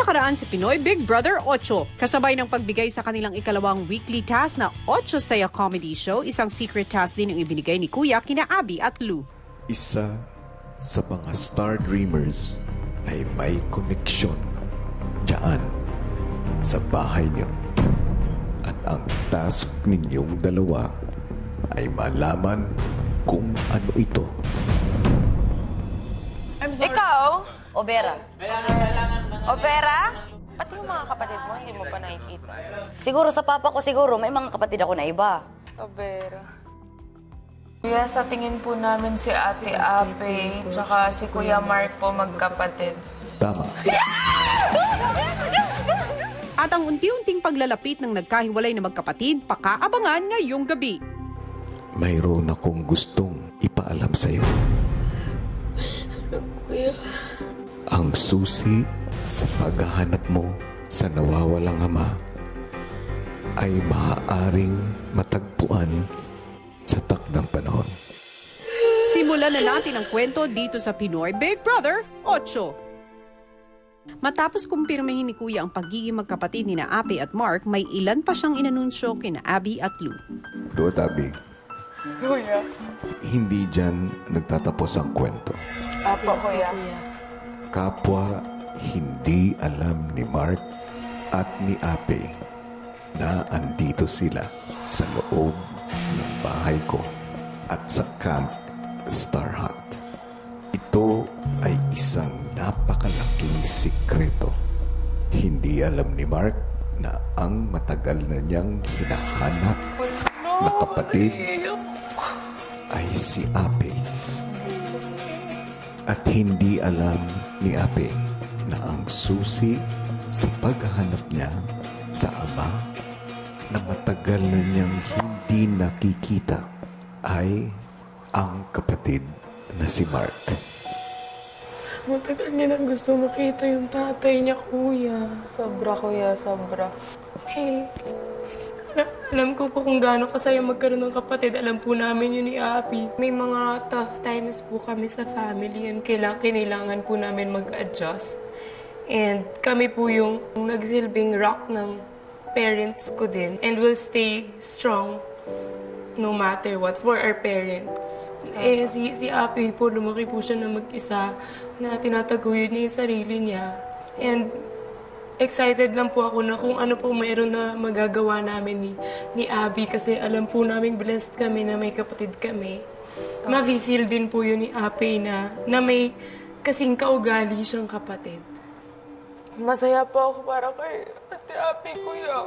nakaraan si Pinoy Big Brother 8. Kasabay ng pagbigay sa kanilang ikalawang weekly task na 8 Saya Comedy Show, isang secret task din ang ibinigay ni Kuya kina Abby at Lou. Isa sa mga Star Dreamers ay may koneksyon diyan sa bahay niyo. At ang task ninyong dalawa ay malaman kung ano ito. Ikaw, Obera. Obera? Pati yung mga kapatid mo, hindi mo pa nakikita. Siguro sa papa ko siguro, may mga kapatid ako na iba. Obera. Kuya, sa tingin po namin si Ate Ape, tsaka si Kuya Mark po magkapatid. Tama. At ang unti-unting paglalapit ng nagkahiwalay na magkapatid, pakaabangan ngayong gabi. Mayroon akong gustong ipaalam sa'yo. Kuya. Ang susi sa paghahanap mo sa nawawalang ama ay maaaring matagpuan sa takdang panahon. Simulan na natin ang kwento dito sa Pinoy Big Brother 8. Matapos kumpirmahin ni Kuya ang pagiging magkapatid ni na Ape at Mark, may ilan pa siyang inanunsyo kina Abby at Lou. Doon, Abby. Kuya. Hindi dyan nagtatapos ang kwento. Apo, Kuya. Kapwa hindi alam ni Mark at ni Ape na andito sila sa loob ng bahay ko at sa Camp Star Hunt. Ito ay isang napakalaking sikreto. Hindi alam ni Mark na ang matagal na niyang hinahanap na kapatid ay si Ape. At hindi alam ni Ape na ang susi sa paghahanap niya sa ama na matagal na niyang hindi nakikita ay ang kapatid na si Mark. Matagal niya nang gusto makita yung tatay niya, Kuya. Sobra, Kuya. Sobra. Eh, alam ko po kung gaano kasaya magkaroon ng kapatid. Alam po namin yun ni Abby. May mga tough times po kami sa family and kailangan po namin mag-adjust. And kami po yung nagsilbing rock ng parents ko din. And we'll stay strong no matter what for our parents. Eh, si Abby po, lumaki po siya na mag-isa na tinataguyod niya yung sarili niya. And excited lang po ako na kung ano po mayroon na magagawa namin ni Abby kasi alam po namin blessed kami na may kapatid kami. Mafe-feel din po yun ni Ape na may kasing kaugali siyang kapatid. Masaya po ako para kay Ate Ape, Kuya.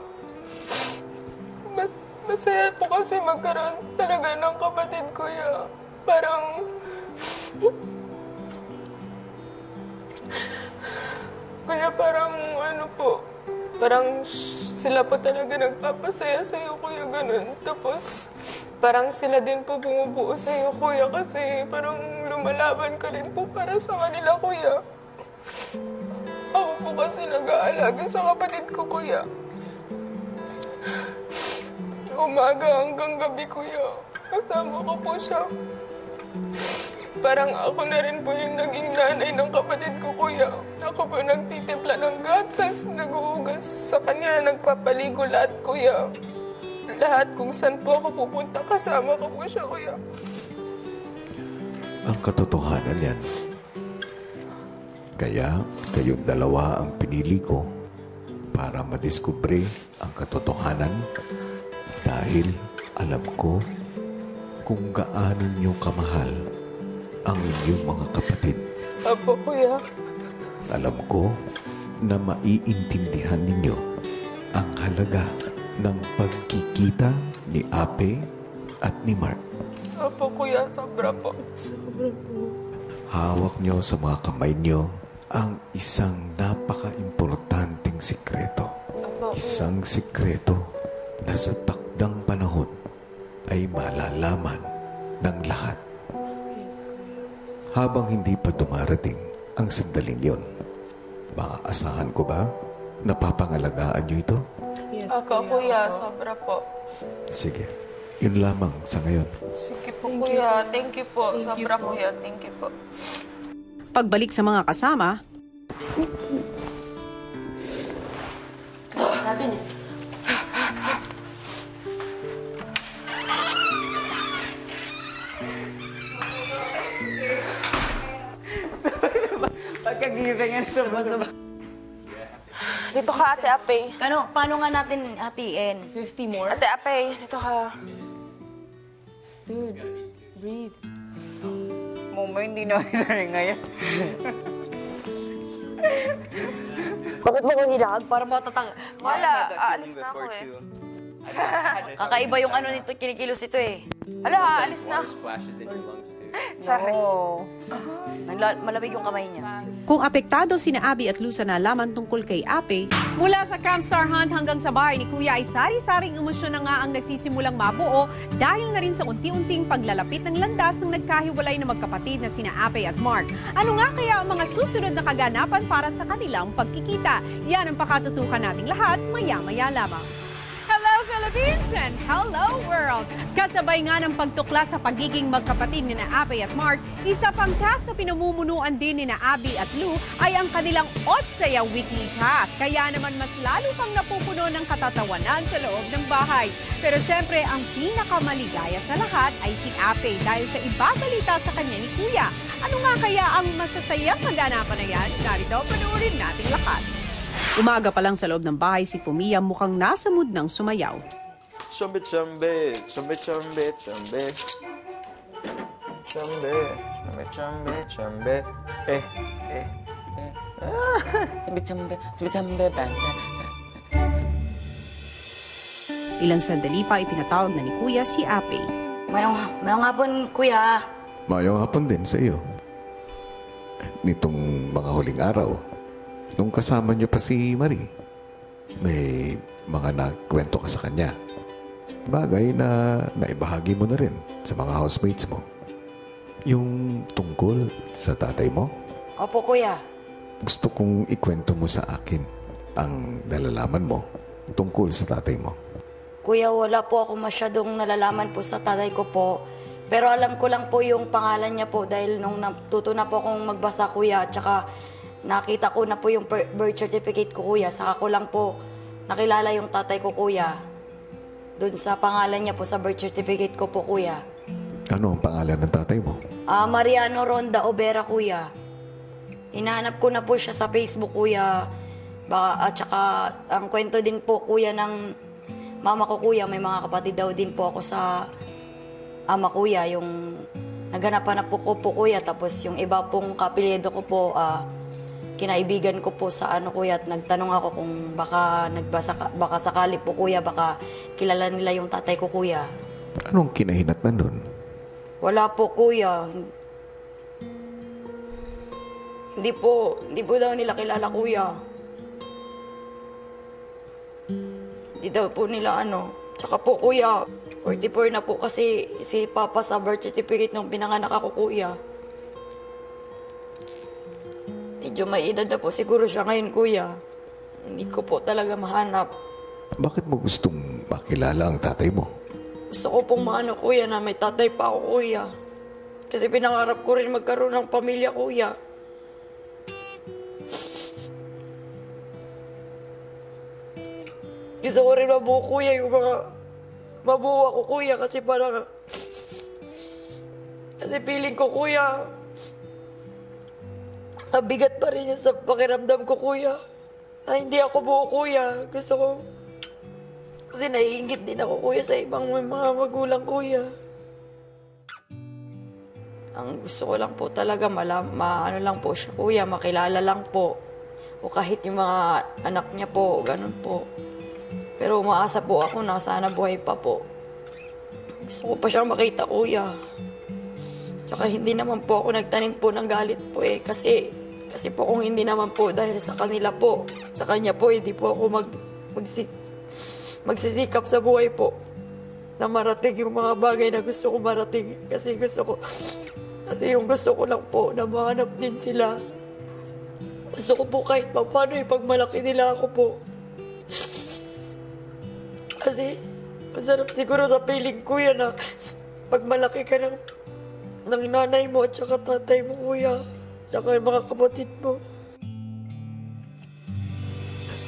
Masaya po kasi magkaroon talaga ng kapatid, Kuya. Parang Kuya, parang ano po, parang sila po talaga nagpapasaya sa'yo, Kuya, ganun. Tapos, parang sila din po bumubuo sa'yo, Kuya, kasi parang lumalaban ka rin po para sa kanila, Kuya. Ako po kasi nag-aalaga sa kapatid ko, Kuya. Umaga hanggang gabi, Kuya. Kasama ko po siya. Parang ako na rin po yung naging nanay ng kapatid ko, Kuya. Ako po nagtitimpla ng gatas, nag-uugas sa kanya, nagpapaligo lahat, Kuya. Lahat kung saan po ako pupunta, kasama ko po siya, Kuya. Ang katotohanan yan. Kaya kayong dalawa ang pinili ko para madiskubre ang katotohanan dahil alam ko kung gaano niyo kamahal ang inyong mga kapatid. Apo, Kuya. Alam ko na maiintindihan ninyo ang halaga ng pagkikita ni Ape at ni Mark. Apo, Kuya. Sobra po. Sobra po. Hawak nyo sa mga kamay nyo ang isang napaka-importanteng sikreto. Apo. Isang sikreto na sa takdang panahon ay malalaman ng lahat. Habang hindi pa dumarating ang sandaling yon, maaasahan ko ba na papangalagaan nyo ito? Yes, Ako, Kuya. Sobra po. Sige, yun lamang sa ngayon. Sige po, Kuya. Thank you po. Sobra, Kuya. Thank you po. Pagbalik sa mga kasama, natin eh. Pagkagising nga nito. Dito ka, Ate Apay. Paano nga natin hatiin? 50 more? Ate Apay, dito ka. Dude, breathe. Momo, hindi na ngayon. Bakit mo ko nilag? Para matatang... Wala, aalis na ako eh. Kakaiba yung ano nito, kinikilos ito eh. Hala, aalis na ako. Splashes in your lungs too. Sorry. Malamig yung kamay niya. Kung apektado sina Abby at Lou sa nalaman tungkol kay Ape, mula sa Campstar Hunt hanggang sa bahay ni Kuya ay sari-saring emosyon na nga ang nagsisimulang mabuo dahil na rin sa unti-unting paglalapit ng landas ng nagkahiwalay na magkapatid na sina Ape at Mark. Ano nga kaya ang mga susunod na kaganapan para sa kanilang pagkikita? Yan ang pakatutukan nating lahat maya-maya lamang. Hello Philippines and hello world! Kasabay nga ng pagtukla sa pagiging magkapatid ni na Abe at Mark, isa pang task na pinamumunuan din ni na Abby at Lou ay ang kanilang Otsaya Weekly Task. Kaya naman mas lalo pang napupuno ng katatawanan sa loob ng bahay. Pero syempre, ang pinakamaligaya sa lahat ay si Abe dahil sa ibabalita sa kanya ni Kuya. Ano nga kaya ang masasayang kaganapan na yan? Narito, panoorin nating lahat. Umaga pa lang sa loob ng bahay si Fumiya mukhang nasa mood ng sumayaw. Chambe, chambe, chambe, chambe, chambe. Chambe, chambe, chambe, chambe. Chambe, chambe, chambe, chambe, banda. Ilang sandali pa itinatawag na ni Kuya si Ape. Mayong hapon, Kuya. Mayong hapon din sa iyo. Nitong mga huling araw, nung kasama niyo pa si Marie, may mga nagkwento ka sa kanya. Bagay na naibahagi mo na rin sa mga housemates mo. Yung tungkol sa tatay mo, Opo, Kuya. gusto kong ikwento mo sa akin ang nalalaman mo tungkol sa tatay mo. Kuya, wala po ako masyadong nalalaman po sa tatay ko po. Pero alam ko lang po yung pangalan niya po dahil nung natuto na po akong magbasa, Kuya, at saka nakita ko na po yung birth certificate ko, Kuya. Saka ko lang po nakilala yung tatay ko, Kuya. Doon sa pangalan niya po sa birth certificate ko po, Kuya. Ano ang pangalan ng tatay mo? Mariano Ronda Obera, Kuya. Hinahanap ko na po siya sa Facebook, Kuya. At saka ang kwento din po, Kuya, ng mama ko, Kuya. May mga kapatid daw din po ako sa ama, Kuya. Yung naghanap po ko po, Kuya. Tapos yung iba pong kapilyedo ko po, kinaibigan ko po sa ano, Kuya, at nagtanong ako kung baka sakali po, Kuya, baka kilala nila yung tatay ko, Kuya. Anong kinahinatnan nun? Wala po, Kuya. Hindi po daw nila kilala, Kuya. Hindi daw po nila Tsaka po, Kuya, 44 na po kasi si Papa sa birth certificate nung pinanganak ako, Kuya. Medyo may edad na po siguro siya ngayon, Kuya. Hindi ko po talaga mahanap. Bakit mo gustong makilala ang tatay mo? Gusto ko pong Kuya, na may tatay pa ako, Kuya. Kasi pinangarap ko rin magkaroon ng pamilya, Kuya. Gusto ko rin mabuo, Kuya, yung mga mabuo ako, Kuya, kasi parang... Kasi feeling ko, Kuya, mabigat pa rin yan sa pakiramdam ko, Kuya. Na hindi ako buo, Kuya. Gusto ko... Kasi naiingit din ako, Kuya, sa ibang mga magulang, Kuya. Ang gusto ko lang po talaga, ano lang po siya, Kuya, makilala lang po. O kahit yung mga anak niya po, ganun po. Pero umaasa po ako na sana buhay pa po. Gusto ko pa siyang makita, Kuya. Tsaka hindi naman po ako nagtanim po ng galit po eh. Kasi po kung hindi naman po dahil sa kanila po, sa kanya po, hindi po ako magsisikap sa buhay po na marating yung mga bagay na gusto ko marating. Kasi yung gusto ko lang po na mahanap din sila. Gusto ko po kahit pa paano ipagmalaki nila ako po. Kasi ang sarap siguro sa piling, Kuya, na pagmalaki ka ng nanay mo at saka tatay mo, Kuya. Saka yung mga kapatid mo.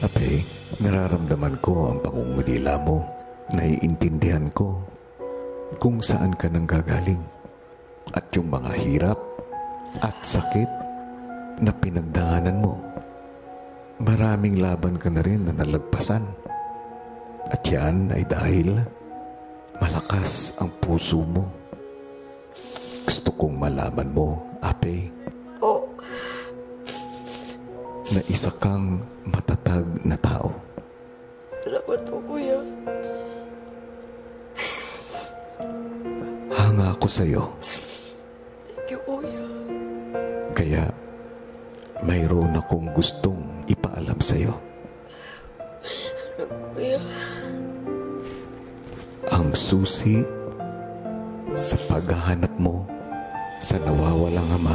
Ape, Nararamdaman ko ang pangungulila mo. Naiintindihan ko kung saan ka nang gagaling at yung mga hirap at sakit na pinagdaanan mo. Maraming laban ka na rin na nalagpasan. At yan ay dahil malakas ang puso mo. Gusto kong malaman mo, Ape, na isa kang matatag na tao. Salamat po, kuya. Hanga ako sa'yo. Thank you, kuya. Kaya mayroon akong gustong ipaalam sa'yo. Kuya. Ang susi sa paghahanap mo sa nawawalang ama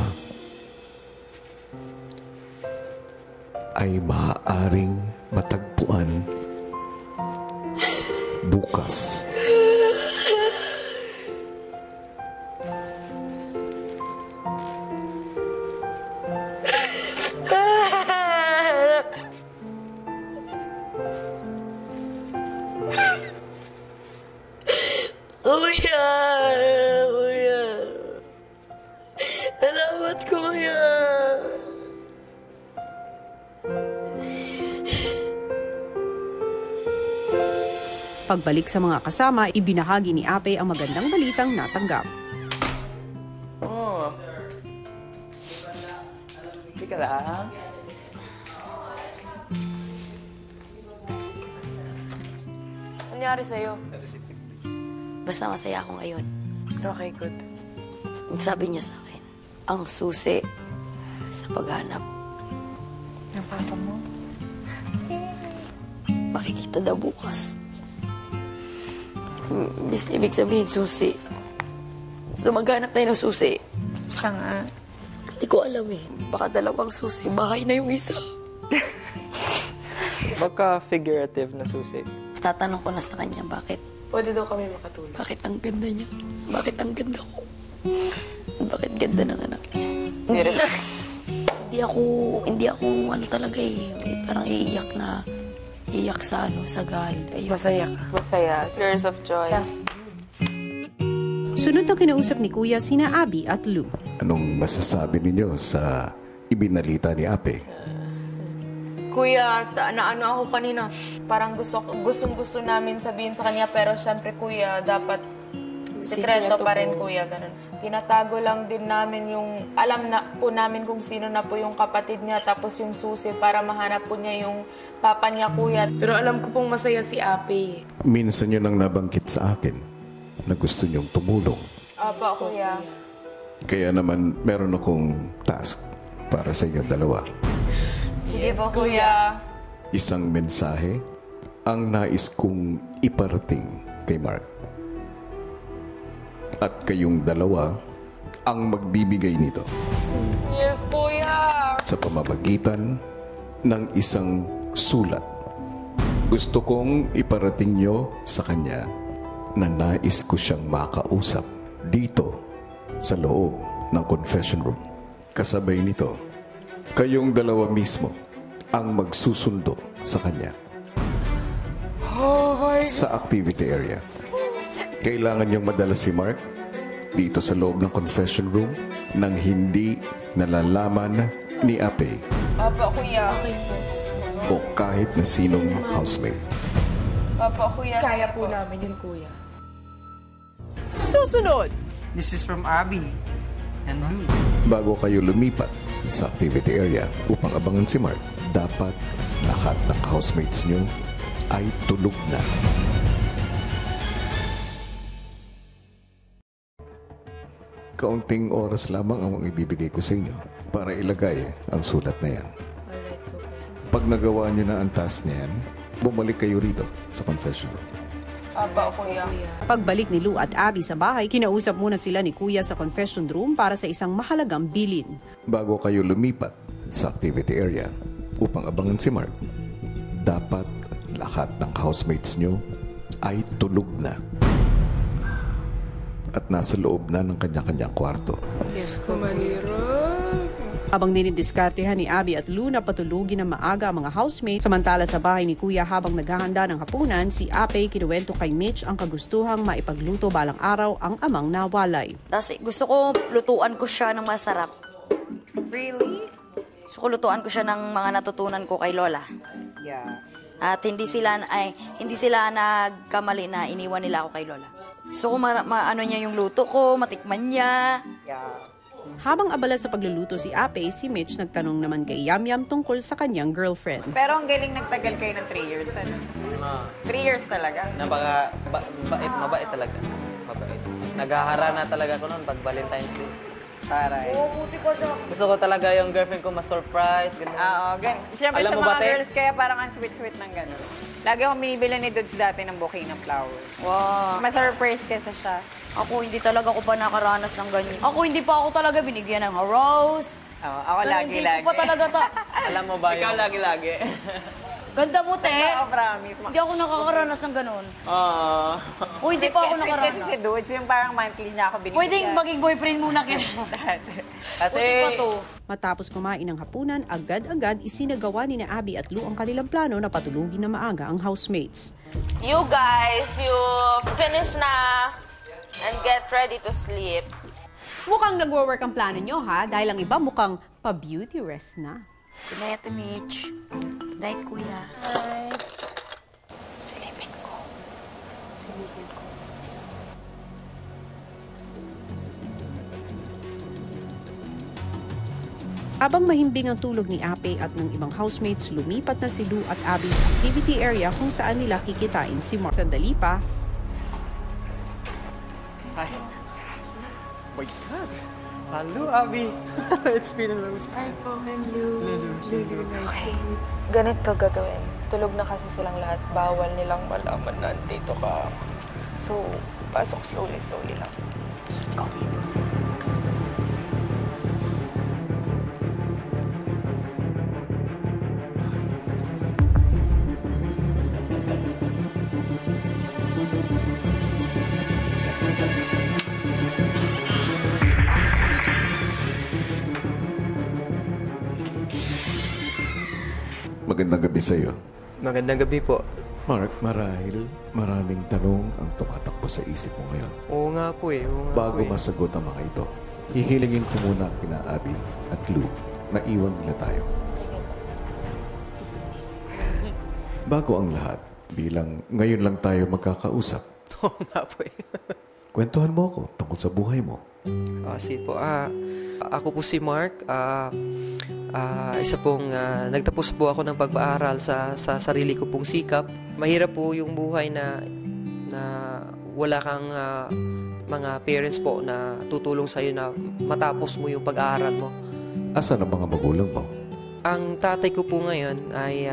ay maaaring matagpuan bukas. Kuya! Kuya! Salamat, kuya! Pagbalik sa mga kasama, ibinahagi ni Ape ang magandang balitang natanggap. Oh. Hindi ka lang. Nangyari sa'yo? Basta masaya ako ngayon. Okay, good. Sabi niya sa akin, ang susi sa paghanap. Ang papa mo? Makikita daw bukas. Ibig sabihin, susi. So, maghanap tayo ng susi. Siya nga. Hindi ko alam eh. Baka dalawang susi. Bahay na yung isa. Baka figurative na susi. Tatanong ko na sa kanya, bakit? Pwede daw kami makatulong. Bakit ang ganda niya? Bakit ang ganda ko? Bakit ganda ng anak niya? Hindi ako ano talaga eh. Parang iiyak sa gal. Ayun. Masaya ka. Masaya. Tears of joy. Yes. Sunod na kinausap ni Kuya sina Abby at Lou. Anong masasabi ninyo sa ibinalita ni Ape? Kuya, naano ako kanina. Parang gustong-gusto namin sabihin sa kanya, pero syempre, kuya, dapat sikreto pa rin, kuya, ganun. Tinatago lang din namin yung, alam na po namin kung sino na po yung kapatid niya, tapos yung susi para mahanap po niya yung papa niya, kuya. Pero alam ko pong masaya si Ape. Minsan nyo nang nabanggit sa akin na gusto nyong tumulong. Apa, kuya. Kaya naman meron akong task para sa inyo dalawa. Sige po, kuya. Isang mensahe ang nais kong iparating kay Mark. At kayong dalawa ang magbibigay nito. Yes, kuya! Sa pamamagitan ng isang sulat. Gusto kong iparating nyo sa kanya na nais ko siyang makausap dito sa loob ng confession room. Kasabay nito, kayong dalawa mismo ang magsusundo sa kanya. Sa activity area. Kailangan niyong madala si Mark dito sa loob ng confession room nang hindi nalalaman ni Ape Apa, kuya. o kahit na sinong housemate. Apa, kuya. Kaya po namin yun, kuya. Susunod! This is from Abby and Lou. Bago kayo lumipat sa activity area upang abangan si Mark, dapat lahat ng housemates niyo ay tulog na. Kaunting oras lamang ang ibibigay ko sa inyo para ilagay ang sulat na yan. Pag nagawa niyo na ang task na yan, bumalik kayo rito sa confession room. Apa, kuya. Pagbalik ni Lou at Abby sa bahay, kinausap muna sila ni Kuya sa confession room para sa isang mahalagang bilin. Bago kayo lumipat sa activity area upang abangan si Mark, dapat lahat ng housemates nyo ay tulog na at nasa loob na ng kanya-kanyang kwarto. Yes po, mahirap. Habang dinidiskartehan ni Abby at Lou na patulugin ng maaga ang mga housemates, samantala sa bahay ni Kuya habang naghahanda ng hapunan, si Ape kinuwento kay Mitch ang kagustuhang maipagluto balang araw ang amang nawalay. Tapos gusto ko lutuan ko siya ng masarap. Really? Gusto ko lutuan ko siya ng mga natutunan ko kay Lola. Yeah. At hindi sila nagkamali na iniwan nila ako kay Lola. Gusto ko ano niya yung luto ko, matikman niya. Yeah. Habang abala sa pagluluto si Ape, si Mitch nagtanong naman kay Yam Yam tungkol sa kanyang girlfriend. Pero ang galing nagtagal kayo ng 3 years. Ano? 3 years talaga. Mabait talaga. Mabait. Naghahara na talaga ko noon pag Valentine's Day. Taray. Buti pa siya. Gusto ko talaga yung girlfriend ko ma-surprise. Ganun. Oo, ganun. Siyempre Alam sa mo mga ba, te? girls, kaya parang ang sweet-sweet ng gano'n. Lagi akong binibili ni Dudes dati ng bouquet ng flowers. Wow. Ma-surprise kasi siya. Ako hindi talaga ko pa nakaranas ng ganyan. Ako hindi pa ako talaga binigyan ng rose. Oo, ako Hindi lagi-lagi. ko pa talaga Alam mo ba Ikaw lagi-lagi. Ganda mo, te. Oo, promise. Hindi ako nakakaranas ng ganun. Ah. O hindi pa ako Kasi nakaranas. si Dudes, yung parang monthly niya ako binibigyan. Pwedeng maging boyfriend muna kita. Kasi Buti pa to. Matapos kumain ng hapunan, agad-agad isinagawa ni na Abby at Lou ang kanilang plano na patulugin na maaga ang housemates. You guys, you finish na and get ready to sleep. Mukhang nagwo-work ang plano nyo ha, dahil ang iba mukhang pa-beauty rest na. Good night, Mitch. Good night, Kuya. Silipin ko. Abang mahimbing ang tulog ni Ape at ng ibang housemates, lumipat na si Lou at Abby sa activity area kung saan nila kikitain si Mark. Sandali pa, Hi. Oh my God. Hello, Abby. It's been a long time. Hi po, hello. Okay, ganito gagawin. Tulog na kasi silang lahat. Bawal nilang malaman na andito ka. So, pasok slowly lang. Go. Magandang gabi sa iyo. Magandang gabi po. Mark, marahil maraming tanong ang tumatakbo sa isip mo ngayon. Oo nga po eh. Bago masagot ang mga ito, hihilingin ko muna kina Abby at Lou na iwan nila tayo. Bago ang lahat, bilang ngayon lang tayo magkakausap, Oo nga po eh. kwentuhan mo ako tungkol sa buhay mo. Kasi po, ako po si Mark. Isa pong nagtapos po ako ng pag-aaral sa sarili ko pong sikap. Mahirap po yung buhay na wala kang mga parents po na tutulong sa'yo na matapos mo yung pag-aaral mo. Asan ang mga magulang mo? Ang tatay ko po ngayon ay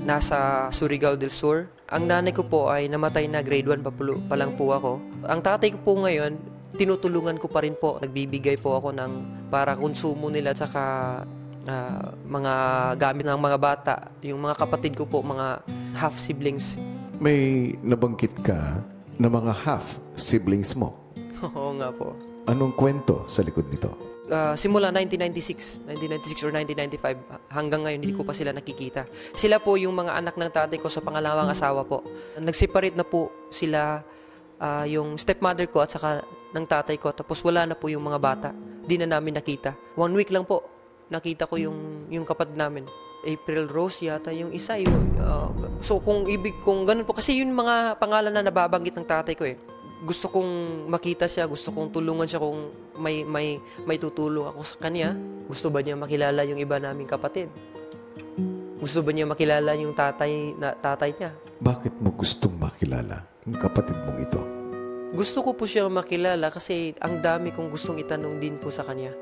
nasa Surigao del Sur. Ang nanay ko po ay namatay na, grade 1 pa lang po ako. Ang tatay ko po ngayon, tinutulungan ko pa rin po. Nagbibigay po ako ng para konsumo nila at saka mga gamit ng mga bata. Yung mga kapatid ko po, mga half-siblings. May nabanggit ka na mga half-siblings mo. Oo nga po. Anong kwento sa likod nito? Simula 1996 or 1995 hanggang ngayon hindi ko pa sila nakikita. Sila po yung mga anak ng tatay ko sa pangalawang asawa po. Nag-separate na po sila, yung stepmother ko at saka ng tatay ko, tapos wala na po yung mga bata. Di na namin nakita. 1 week lang po nakita ko yung kapatid namin. April Rose yata yung isa. So kung ganun po, kasi yun mga pangalan na nababanggit ng tatay ko eh. Gusto kong makita siya, gusto kong tulungan siya kung may tutulong ako sa kanya. Gusto ba niya makilala yung iba naming kapatid? Gusto ba niya makilala yung tatay niya? Bakit mo gustong makilala yung kapatid mong ito? Gusto ko po siya makilala kasi ang dami kong gustong itanong din po sa kanya.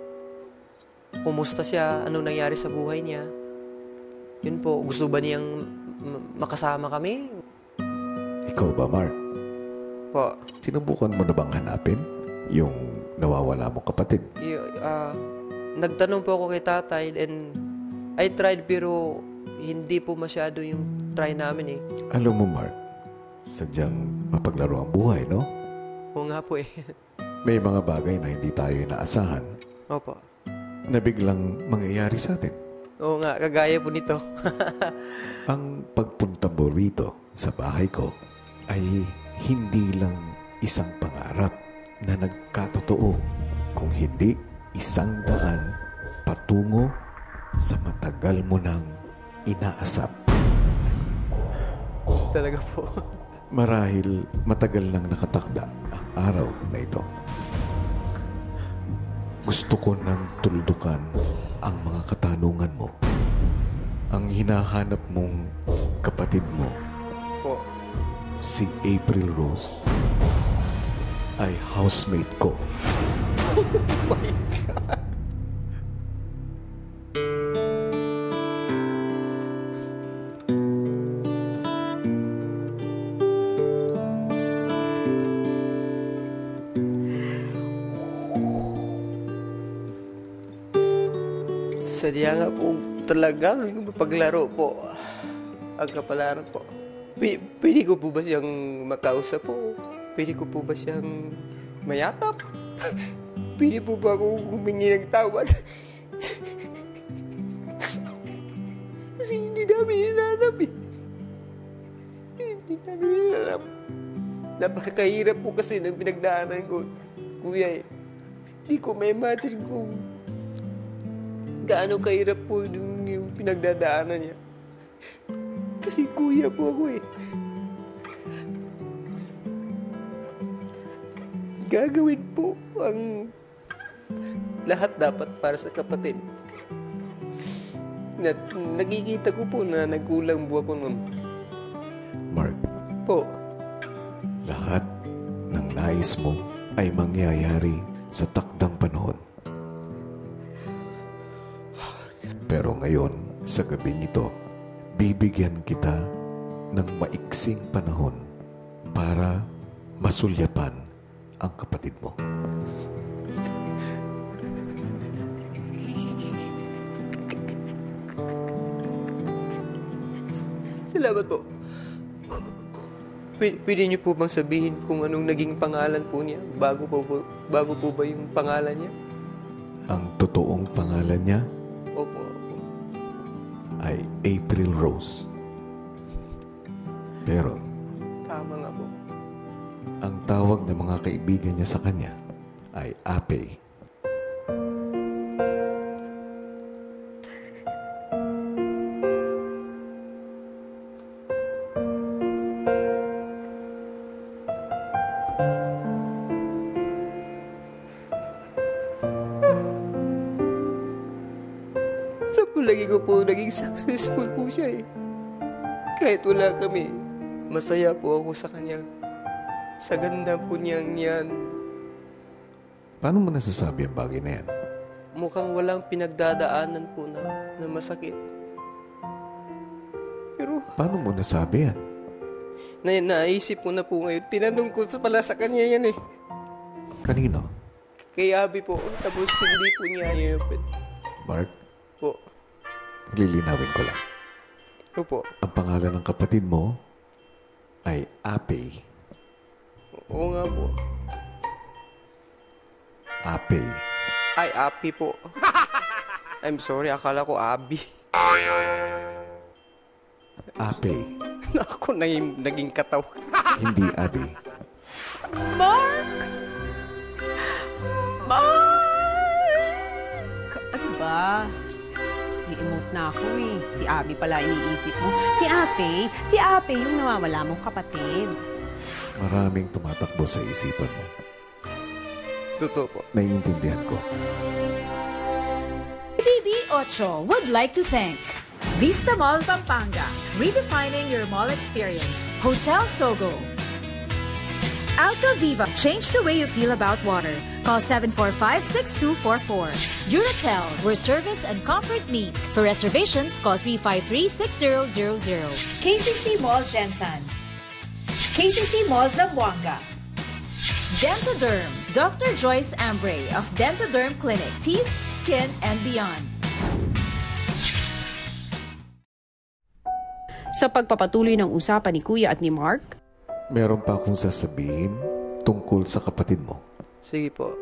Kumusta siya? Anong nangyari sa buhay niya? Yun po, gusto ba niyang makasama kami? Ikaw ba, Mark? Po. Sinubukan mo na bang hanapin yung nawawala mong kapatid? Nagtanong po ako kay tatay and I tried pero hindi po masyado yung try namin eh. Alam mo, Mark, sadyang mapaglaro ang buhay, no? Oo nga po eh. May mga bagay na hindi tayo inaasahan. Opo. na biglang mangyayari sa atin. Oo nga, kagaya po nito. Ang pagpunta mo rito sa bahay ko ay hindi lang isang pangarap na nagkatotoo, kung hindi 100 patungo sa matagal mo nang inaasap. Talaga po. Marahil matagal nang nakatakda ang araw na ito. Gusto ko nang tuldukan ang mga katanungan mo. Ang hinahanap mong kapatid mo, Po. si April Rose, ay housemate ko. Sadya nga po talagang mapaglaro po. Ang kapalaran po. Pwede ko po ba siyang makausap po? Pwede ko po ba siyang mayakap? Pwede po ba akong humingi ng tawad? Kasi hindi namin hinanap eh. Hindi namin hinanap. Napakahirap po kasi ng pinagdaanan ko, kuya eh. Hindi ko ma-imagine kung gaano kahirap po yung pinagdadaanan niya. Kasi kuya po ako eh. Gagawin po ang lahat dapat para sa kapatid. Nakikita ko po na nagkulang buwan ko nun. Mark, Po. lahat ng nais mo ay mangyayari sa takdang panahon. Pero ngayon, sa gabing ito, bibigyan kita ng maiksing panahon para masulyapan ang kapatid mo. Salamat po. Pwede niyo po bang sabihin kung anong naging pangalan po niya? Bago po ba yung pangalan niya? Ang totoong pangalan niya Opo. ay April Rose. Pero Tama nga po. ang tawag ng mga kaibigan niya sa kanya ay Ape. Sa palagi ko po, naging successful po siya eh. Kahit wala kami, masaya po ako sa kanya. Sa ganda po niyang yan. Paano mo nasasabi ang bagay na yan? Mukhang walang pinagdadaanan po na masakit. Pero Paano mo nasabi yan? naisip ko na po ngayon. Tinanong ko pala sa kanya yan eh. Kanino? Kay Abby po. Tapos hindi po niya yun. Mark, Po. lilinawin ko lang. Opo. Ang pangalan ng kapatid mo ay Ape. Oo nga po. Ape. Ay, Abby po. I'm sorry, akala ko Abby. Ape. Ako naging kataw. Hindi Abe. Mark! Ano ba? I-emote na ako eh. Si Abby pala iniisip mo. Si Ape yung nawawala mong kapatid. Maraming tumatakbo sa isipan mo. Totoo po. Naiintindihan ko. BB8 would like to thank Vista Mall Pampanga, redefining your mall experience. Hotel Sogo. Alto Viva, change the way you feel about water. Call 745-6244. Eurotel, where service and comfort meet. For reservations, call 353-6000. KCC Mall Jensen. KCC Mall Zamboanga. Dentoderm, Dr. Joyce Ambre of Dentoderm Clinic, Teeth, Skin, and Beyond. Sa pagpapatuloy ng usapan ni Kuya at ni Mark, Meron pa akong sasabihin tungkol sa kapatid mo. Sige po.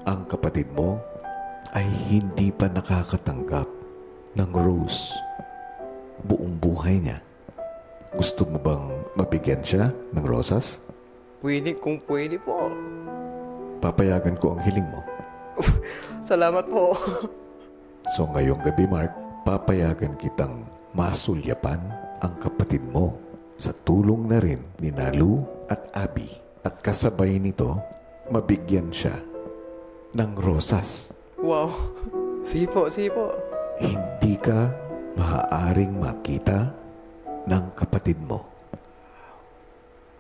Ang kapatid mo, ay hindi pa nakakatanggap ng rose buong buhay niya. Gusto mo bang mabigyan siya ng rosas? Pwede kung pwede po. Papayagan ko ang hiling mo. Salamat po. So ngayong gabi, Mark, papayagan kitang masulyapan ang kapatid mo sa tulong na rin ni Nalu at Abby. At kasabay nito, mabigyan siya ng rosas. Wow. Sige po, sige po. Hindi ka maaaring makita ng kapatid mo.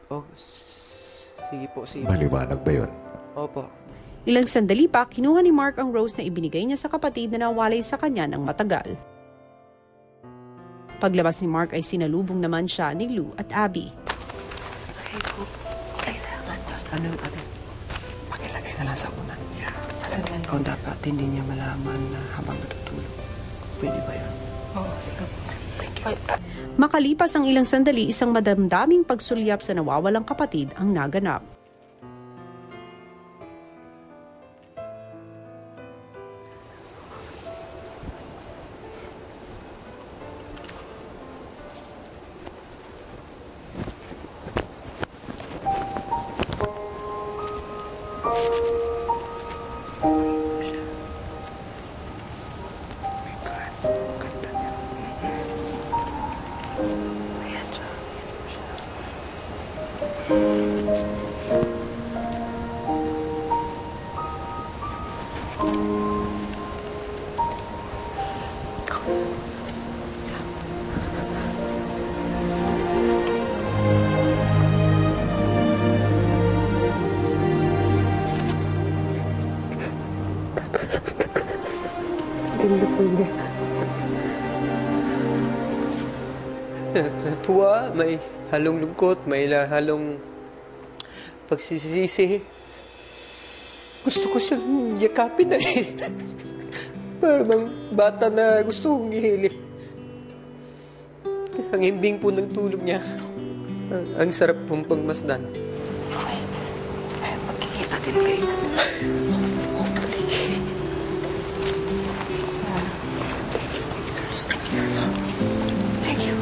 Oh, sige po, sige po. Maliwanag ba yun? Opo. Ilang sandali pa, kinuha ni Mark ang rose na ibinigay niya sa kapatid na nawalay sa kanya ng matagal. Paglabas ni Mark ay sinalubong naman siya ni Lou at Abby. Ano, Abby? Pakilagay na lang sa unan niya. Kung dapat hindi niya malaman na habang natutulog. Pwede ba yun? Oo, sige. Thank you. Makalipas ang ilang sandali, isang madamdaming pagsulyap sa nawawalang kapatid ang naganap. Natuwa, may halong lungkot, may halong pagsisisi. Gusto ko siyang yakapin na eh. Parang bata na gusto kong ihili. Ang himbing po ng tulog niya. Ang sarap pong pagmasdan. Okay. Ay, magkikita din kayo. Thank you.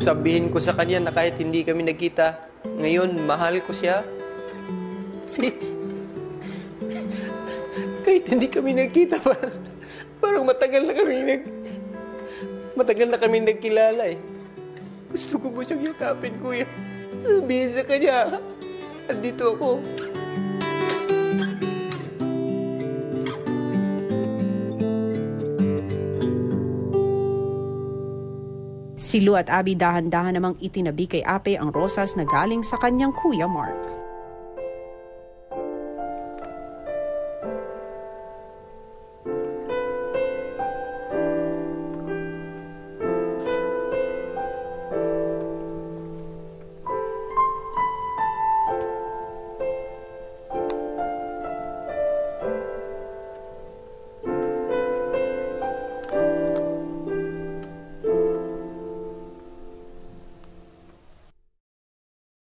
Sabihin ko sa kanya na kahit hindi kami nagkita, ngayon mahal ko siya. Kasi kahit hindi kami nagkita pa, parang matagal na kami nagkilala eh. Gusto ko po siyang yakapin, kuya. Sabihin sa kanya, andito ako. Si Lou at Abby dahan-dahan namang itinabi kay Ape ang rosas na galing sa kanyang kuya Mark.